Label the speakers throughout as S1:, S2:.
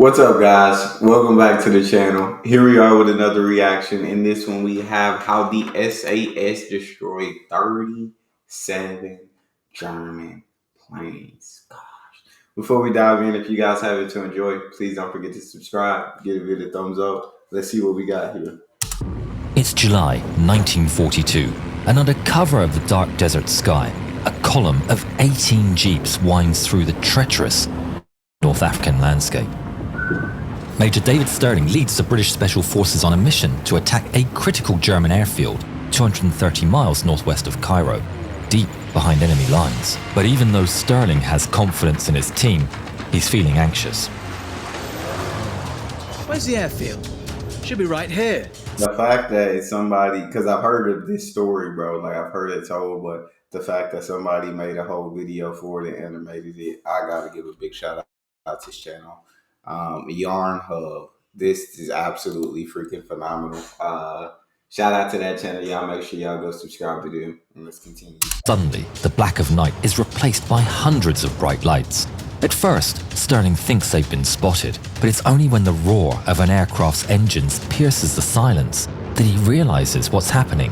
S1: What's up, guys? Welcome back to the channel. Here we are with another reaction. In this one, we have how the SAS destroyed 37 German planes. Gosh. Before we dive in, if you guys have it to enjoy, please don't forget to subscribe, give it a thumbs up. Let's see what we got here.
S2: It's July 1942, and under cover of the dark desert sky, a column of 18 jeeps winds through the treacherous North African landscape. Major David Stirling leads the British Special Forces on a mission to attack a critical German airfield 230 miles northwest of Cairo, deep behind enemy lines. But even though Stirling has confidence in his team, he's feeling anxious.
S3: Where's the airfield? Should be right here.
S1: The fact that it's somebody, because I've heard of this story, bro, like I've heard it told, but the fact that somebody made a whole video for it and animated it, I gotta give a big shout out to this channel. Yarn Hub. This is absolutely freaking phenomenal. Shout out to that channel. Y'all make sure y'all go subscribe to them, and let's continue.
S2: Suddenly, the black of night is replaced by hundreds of bright lights. At first, Stirling thinks they've been spotted, but it's only when the roar of an aircraft's engines pierces the silence that he realizes what's happening.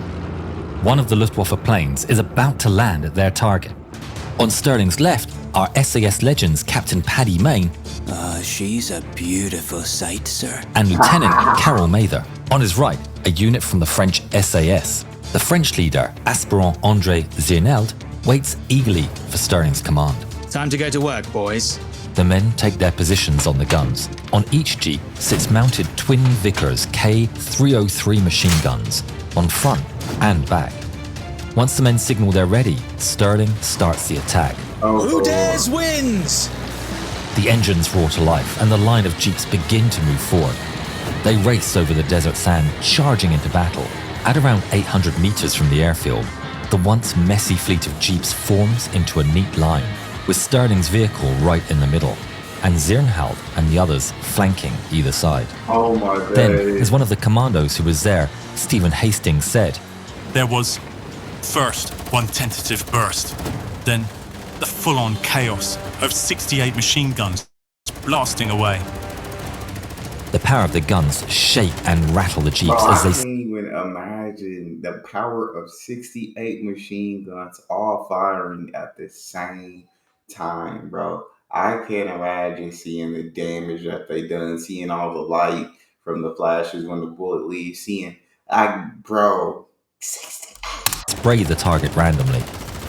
S2: One of the Luftwaffe planes is about to land at their target. On Stirling's left are SAS legends Captain Paddy Mayne,
S4: she's a beautiful sight, sir,
S2: and Lieutenant Carol Mather. On his right, a unit from the French SAS. The French leader, Aspirant André Zirneld, waits eagerly for Stirling's command.
S3: Time to go to work, boys.
S2: The men take their positions on the guns. On each jeep sits mounted twin Vickers K303 machine guns, on front and back. Once the men signal they're ready, Stirling starts the attack.
S3: Who dares wins?
S2: The engines roar to life and the line of jeeps begin to move forward. They race over the desert sand, charging into battle. At around 800 meters from the airfield, the once messy fleet of jeeps forms into a neat line, with Stirling's vehicle right in the middle, and Zirnheld and the others flanking either side.
S1: Oh my God.
S2: Then, as one of the commandos who was there, Stephen Hastings, said,
S5: "There was, first, one tentative burst, then the full-on chaos of 68 machine guns blasting away."
S2: The power of the guns shake and rattle the jeeps as
S1: I
S2: they
S1: can't even imagine the power of 68 machine guns all firing at the same time, bro. I can't imagine seeing the damage that they done, seeing all the light from the flashes when the bullet leaves, bro, 68.
S2: spray the target randomly.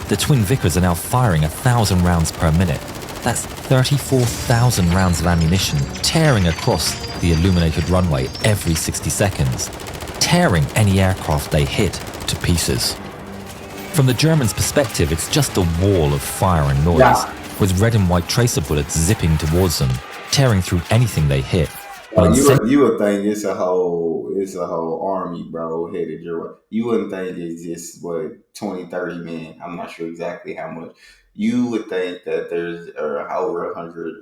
S2: The twin Vickers are now firing 1,000 rounds per minute. That's 34,000 rounds of ammunition tearing across the illuminated runway every 60 seconds, tearing any aircraft they hit to pieces. From the Germans' perspective, it's just a wall of fire and noise, with red and white tracer bullets zipping towards them, tearing through anything they hit.
S1: You would think it's a whole army, bro, headed your way. You wouldn't think it's just 20, 30 men. I'm not sure exactly how much. You would think that there's over 100.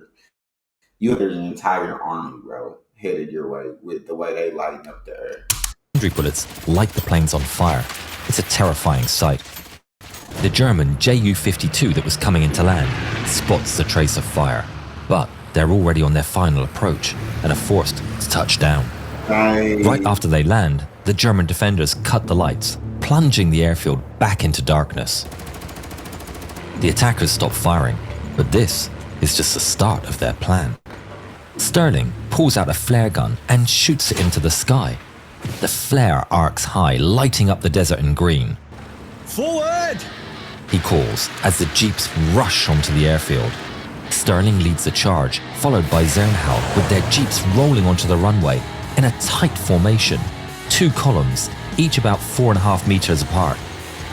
S1: There's an entire army, bro, headed your way with the way they lighten up the air.
S2: Bullets light the planes on fire. It's a terrifying sight. The German Ju-52 that was coming into land spots the trace of fire, but they're already on their final approach and are forced to touch down. Right after they land, the German defenders cut the lights, plunging the airfield back into darkness. The attackers stop firing, but this is just the start of their plan. Stirling pulls out a flare gun and shoots it into the sky. The flare arcs high, lighting up the desert in green.
S3: Forward!
S2: He calls as the jeeps rush onto the airfield. Stirling leads the charge, followed by Zirnheld with their jeeps rolling onto the runway in a tight formation. Two columns, each about 4.5 meters apart.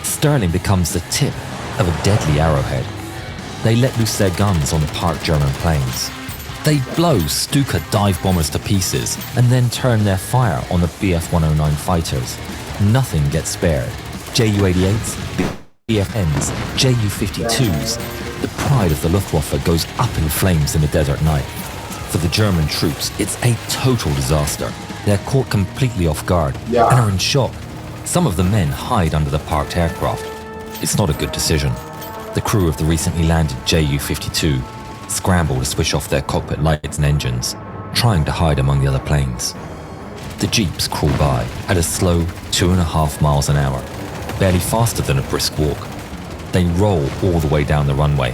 S2: Stirling becomes the tip of a deadly arrowhead. They let loose their guns on the parked German planes. They blow Stuka dive bombers to pieces and then turn their fire on the Bf-109 fighters. Nothing gets spared. Ju-88s, BFNs, Ju-52s. The pride of the Luftwaffe goes up in flames in the desert night. For the German troops, it's a total disaster. They're caught completely off guard and are in shock. Some of the men hide under the parked aircraft. It's not a good decision. The crew of the recently landed Ju-52 scramble to switch off their cockpit lights and engines, trying to hide among the other planes. The jeeps crawl by at a slow 2.5 miles an hour, barely faster than a brisk walk. They roll all the way down the runway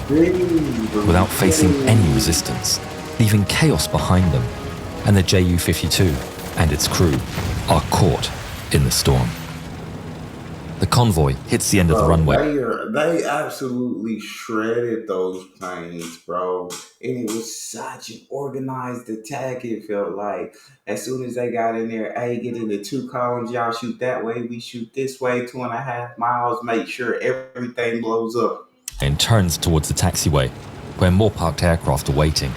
S2: without facing any resistance, leaving chaos behind them, and the Ju-52 and its crew are caught in the storm. The convoy hits the end of the runway.
S1: They absolutely shredded those planes, bro. And it was such an organized attack, it felt like. As soon as they got in there, hey, get into 2 columns, y'all shoot that way, we shoot this way, 2.5 miles, make sure everything blows up.
S2: And turns towards the taxiway, where more parked aircraft are waiting.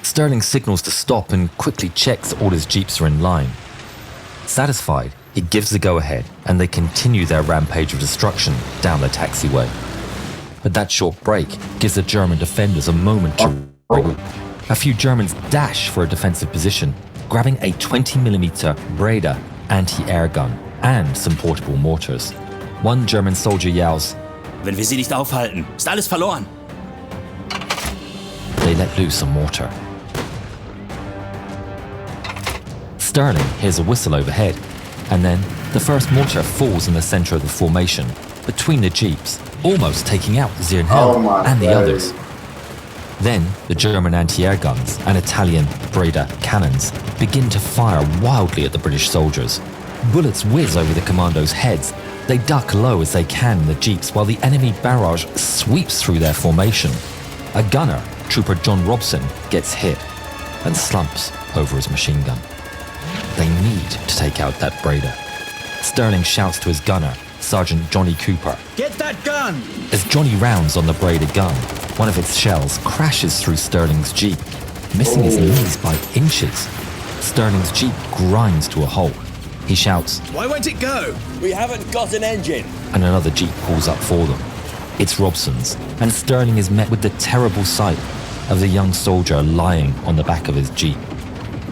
S2: Sterling signals to stop and quickly checks that all his jeeps are in line. Satisfied, he gives the go-ahead, and they continue their rampage of destruction down the taxiway. But that short break gives the German defenders a moment to regroup. A few Germans dash for a defensive position, grabbing a 20mm Breda anti-air gun and some portable mortars. One German soldier yells,
S4: Wenn wir sie nicht aufhalten, ist alles verloren.
S2: They let loose a mortar. Sterling hears a whistle overhead, and then the first mortar falls in the center of the formation, between the jeeps, almost taking out Zirnhell and the others. Then the German anti-air guns and Italian Breda cannons begin to fire wildly at the British soldiers. Bullets whiz over the commandos' heads. They duck low as they can in the jeeps while the enemy barrage sweeps through their formation. A gunner, Trooper John Robson, gets hit and slumps over his machine gun. They need to take out that Breda. Sterling shouts to his gunner, Sergeant Johnny Cooper.
S3: Get that gun!
S2: As Johnny rounds on the Breda gun, one of its shells crashes through Sterling's jeep, missing his knees by inches. Sterling's jeep grinds to a halt. He shouts,
S3: Why won't it go?
S4: We haven't got an engine.
S2: and another jeep pulls up for them. It's Robson's, and Sterling is met with the terrible sight of the young soldier lying on the back of his jeep.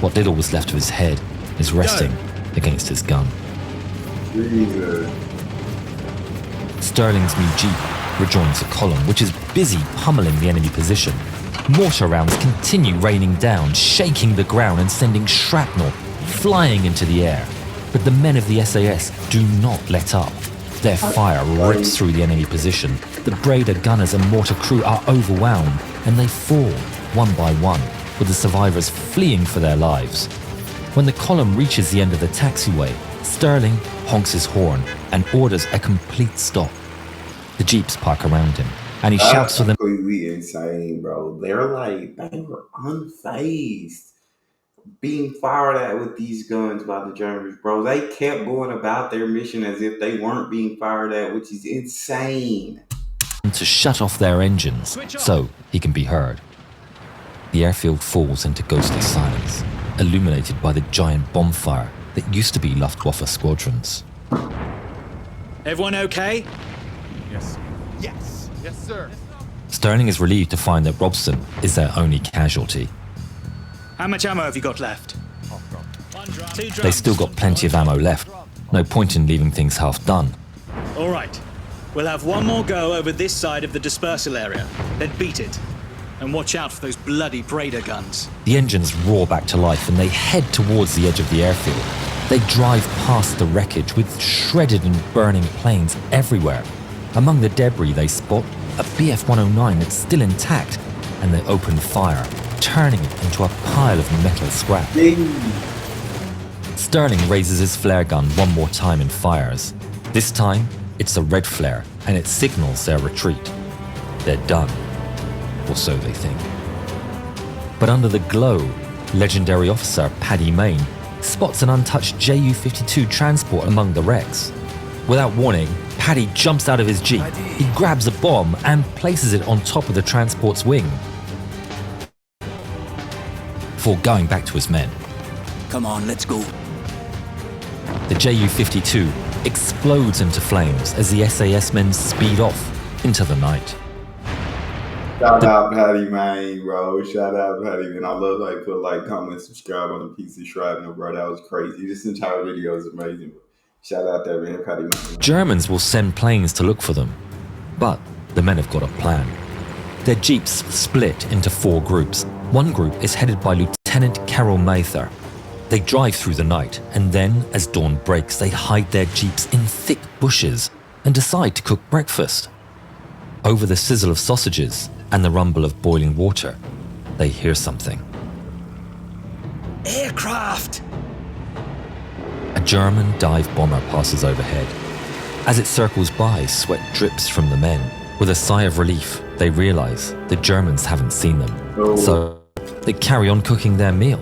S2: What little was left of his head is resting against his gun.
S1: Jesus.
S2: Sterling's new jeep rejoins the column, which is busy pummeling the enemy position. Mortar rounds continue raining down, shaking the ground and sending shrapnel flying into the air. But the men of the SAS do not let up. Their fire rips through the enemy position. The Breda gunners and mortar crew are overwhelmed, and they fall one by one, with the survivors fleeing for their lives. When the column reaches the end of the taxiway, Sterling honks his horn and orders a complete stop. The jeeps park around him, and he shouts for them.
S1: Completely insane, bro. They were unfazed being fired at with these guns by the Germans, bro. They kept going about their mission as if they weren't being fired at, which is insane.
S2: To shut off their engines so he can be heard. The airfield falls into ghostly silence, illuminated by the giant bonfire that used to be Luftwaffe squadrons.
S3: Everyone okay?
S6: Yes. Yes. Yes, sir.
S2: Sterling is relieved to find that Robson is their only casualty.
S3: How much ammo have you got left?
S2: They still got plenty of ammo left. No point in leaving things half done.
S3: All right. We'll have one more go over this side of the dispersal area, then beat it. And watch out for those bloody Breda guns.
S2: The engines roar back to life and they head towards the edge of the airfield. They drive past the wreckage with shredded and burning planes everywhere. Among the debris they spot a Bf-109 that's still intact, and they open fire, turning it into a pile of metal scrap. Sterling raises his flare gun one more time and fires. This time, it's a red flare, and it signals their retreat. They're done. Or so they think. But under the glow, legendary officer Paddy Mayne spots an untouched Ju-52 transport among the wrecks. Without warning, Paddy jumps out of his jeep. He grabs a bomb and places it on top of the transport's wing, before going back to his men.
S4: Come on, let's go.
S2: The Ju-52 explodes into flames as the SAS men speed off into the night.
S1: Shout out Patty Mayne, bro. Shout out Patty Mayne. I love how you put like, comment, subscribe on a piece of shrapnel, bro. That was crazy. This entire video is amazing. Shout out that man, Patty Mayne.
S2: Germans will send planes to look for them, but the men have got a plan. Their jeeps split into 4 groups, One group is headed by Lieutenant Carol Mather. They drive through the night, and then, as dawn breaks, they hide their jeeps in thick bushes and decide to cook breakfast. Over the sizzle of sausages and the rumble of boiling water, they hear something.
S3: Aircraft!
S2: A German dive bomber passes overhead. As it circles by, sweat drips from the men. With a sigh of relief, they realize the Germans haven't seen them. So they carry on cooking their meal,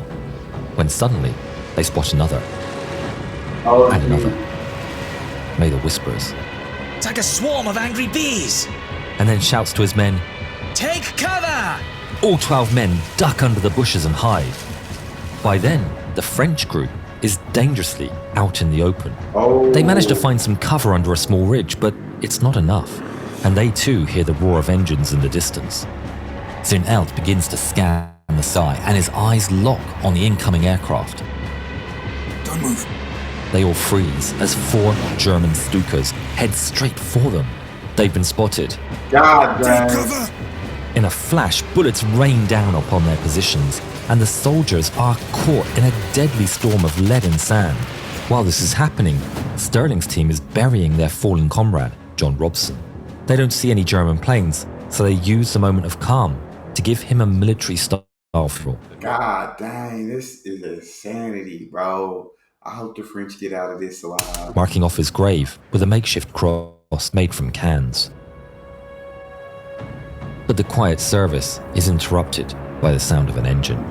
S2: when suddenly they spot another. And another. Mather whispers.
S3: It's like a swarm of angry bees!
S2: And then shouts to his men,
S3: Take cover!
S2: all 12 men duck under the bushes and hide. By then, the French group is dangerously out in the open. They manage to find some cover under a small ridge, but it's not enough. And they too hear the roar of engines in the distance. Zirnelt begins to scan the sky, and his eyes lock on the incoming aircraft.
S4: Don't move.
S2: They all freeze as 4 German Stukas head straight for them. They've been spotted.
S1: God
S4: Take
S1: damn.
S4: cover.
S2: In a flash, bullets rain down upon their positions, and the soldiers are caught in a deadly storm of lead and sand. While this is happening, Sterling's team is burying their fallen comrade, John Robson. They don't see any German planes, so they use the moment of calm to give him a military-style funeral.
S1: God dang, this is insanity, bro. I hope the French get out of this alive.
S2: Marking off his grave with a makeshift cross made from cans. But the quiet service is interrupted by the sound of an engine.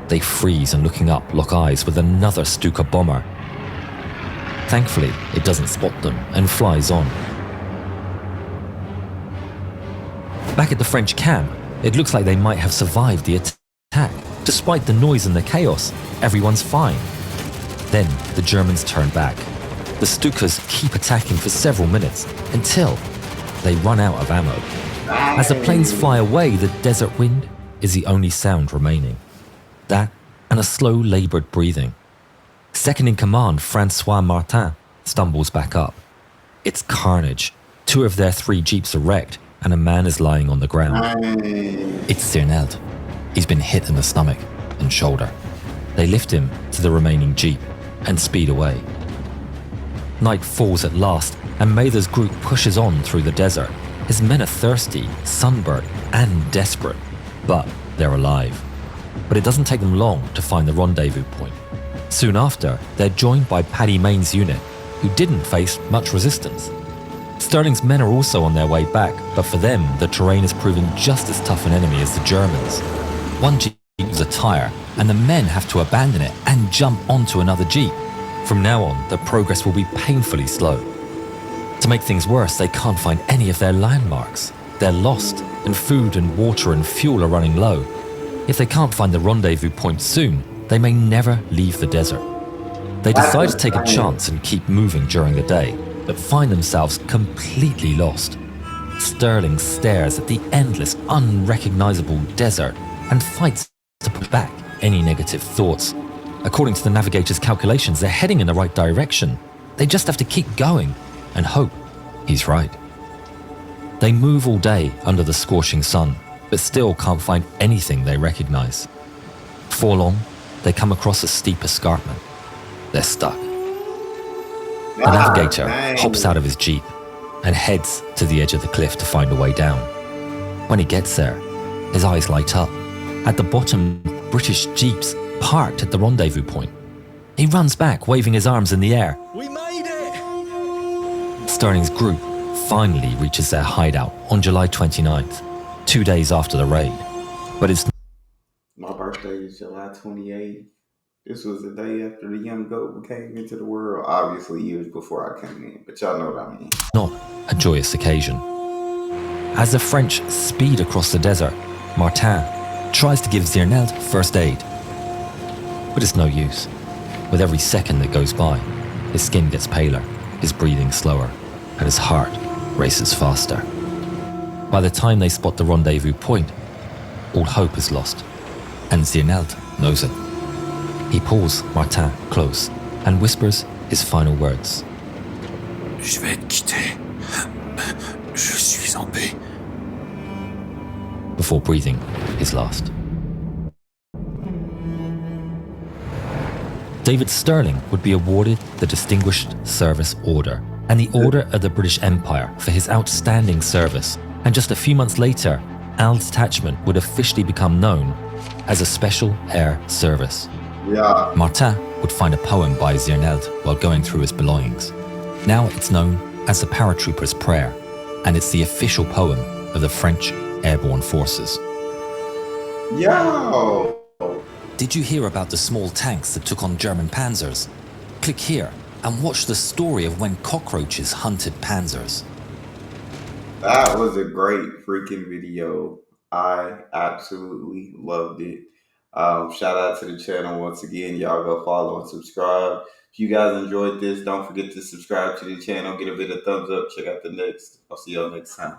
S2: They freeze and, looking up, lock eyes with another Stuka bomber. Thankfully, it doesn't spot them and flies on. Back at the French camp, it looks like they might have survived the attack. Despite the noise and the chaos, everyone's fine. Then the Germans turn back. The Stukas keep attacking for several minutes until they run out of ammo. As the planes fly away, the desert wind is the only sound remaining. That and a slow, laboured breathing. Second in command, Francois Martin, stumbles back up. It's carnage. 2 of their 3 jeeps are wrecked, and a man is lying on the ground. It's Zirnelt. He's been hit in the stomach and shoulder. They lift him to the remaining jeep and speed away. Night falls at last, and Mather's group pushes on through the desert. His men are thirsty, sunburnt, and desperate, but they're alive. But it doesn't take them long to find the rendezvous point. Soon after, they're joined by Paddy Main's unit, who didn't face much resistance. Sterling's men are also on their way back, but for them, the terrain has proven just as tough an enemy as the Germans. One jeep is a tire, and the men have to abandon it and jump onto another jeep. From now on, the progress will be painfully slow. To make things worse, they can't find any of their landmarks. They're lost, and food and water and fuel are running low. If they can't find the rendezvous point soon, they may never leave the desert. They decide to take a chance and keep moving during the day, but find themselves completely lost. Sterling stares at the endless, unrecognizable desert and fights to put back any negative thoughts. According to the navigator's calculations, they're heading in the right direction. They just have to keep going and hope he's right. They move all day under the scorching sun, but still can't find anything they recognize. Before long, they come across a steep escarpment. They're stuck. The navigator hops out of his jeep and heads to the edge of the cliff to find a way down. When he gets there, his eyes light up. At the bottom, British jeeps parked at the rendezvous point. He runs back, waving his arms in the air.
S3: We made it!
S2: Sterling's group finally reaches their hideout on July 29th, 2 days after the raid. But it's
S1: My birthday is July 28th. This was the day after the young goat came into the world. Obviously, years before I came in, but y'all know what I mean.
S2: not a joyous occasion. As the French speed across the desert, Martin tries to give Zirnelt first aid. But it's no use. With every second that goes by, his skin gets paler, his breathing slower, and his heart races faster. By the time they spot the rendezvous point, all hope is lost, and Zirnelt knows it. He pulls Martin close and whispers his final words.
S4: Je vais te quitter. Je suis en paix.
S2: Before breathing his last. David Stirling would be awarded the Distinguished Service Order and the Order of the British Empire for his outstanding service. And just a few months later, Al's detachment would officially become known as a Special Air Service.
S1: Yeah.
S2: Martin would find a poem by Zirneld while going through his belongings. Now it's known as the Paratrooper's Prayer, and it's the official poem of the French Airborne Forces.
S1: Yo!
S2: Did you hear about the small tanks that took on German panzers? Click here and watch the story of when cockroaches hunted panzers.
S1: That was a great freaking video. I absolutely loved it. Shout out to the channel once again. Y'all go follow and subscribe. If you guys enjoyed this, don't forget to subscribe to the channel. Get a bit of thumbs up. Check out the next. I'll see y'all next time.